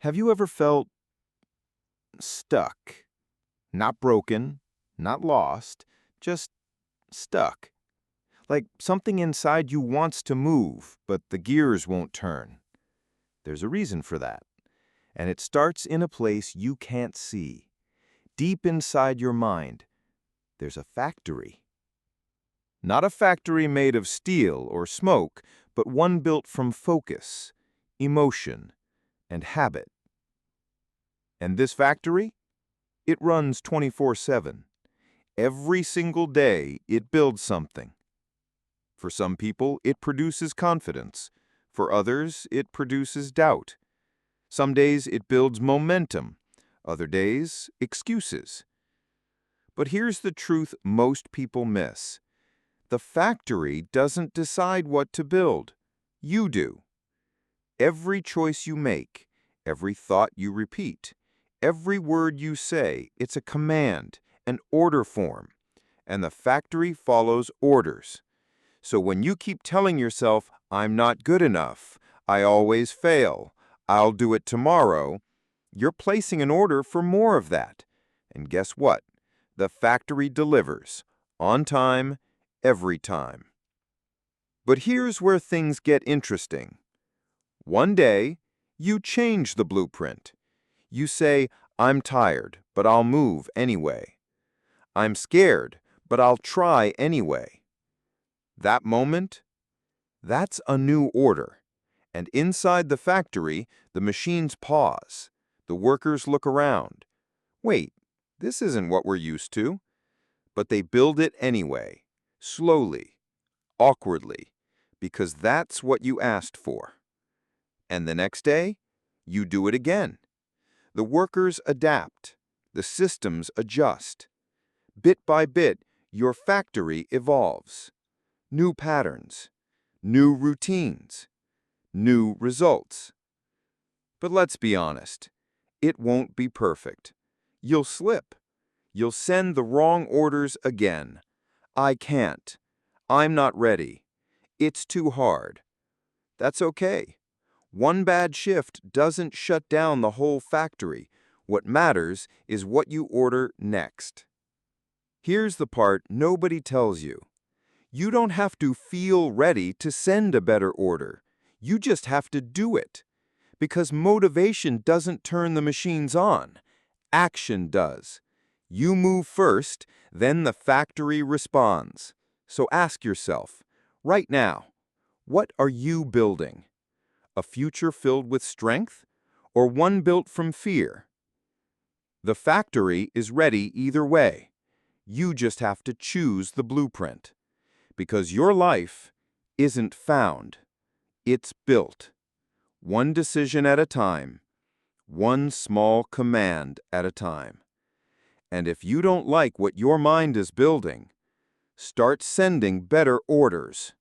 Have you ever felt stuck? Not broken, not lost, just stuck. Like something inside you wants to move, but the gears won't turn. There's a reason for that. And it starts in a place you can't see. Deep inside your mind, there's a factory. Not a factory made of steel or smoke, but one built from focus, emotion, and habit. And this factory? It runs 24/7. Every single day, it builds something. For some people, it produces confidence. For others, it produces doubt. Some days, it builds momentum. Other days, excuses. But here's the truth most people miss. The factory doesn't decide what to build. You do. Every choice you make, every thought you repeat, every word you say, it's a command, an order form. And the factory follows orders. So when you keep telling yourself, I'm not good enough, I always fail, I'll do it tomorrow, you're placing an order for more of that. And guess what? The factory delivers, on time, every time. But here's where things get interesting. One day, you change the blueprint. You say, I'm tired, but I'll move anyway. I'm scared, but I'll try anyway. That moment, that's a new order. And inside the factory, the machines pause. The workers look around. Wait, this isn't what we're used to. But they build it anyway, slowly, awkwardly, because that's what you asked for. And the next day, you do it again. The workers adapt. The systems adjust. Bit by bit, your factory evolves. New patterns, new routines, new results. But let's be honest, it won't be perfect. You'll slip. You'll send the wrong orders again. I can't. I'm not ready. It's too hard. That's okay. One bad shift doesn't shut down the whole factory. What matters is what you order next. Here's the part nobody tells you. You don't have to feel ready to send a better order. You just have to do it. Because motivation doesn't turn the machines on. Action does. You move first, then the factory responds. So ask yourself, right now, what are you building? A future filled with strength, or one built from fear? The factory is ready either way. You just have to choose the blueprint. Because your life isn't found, it's built. One decision at a time, one small command at a time. And if you don't like what your mind is building, start sending better orders.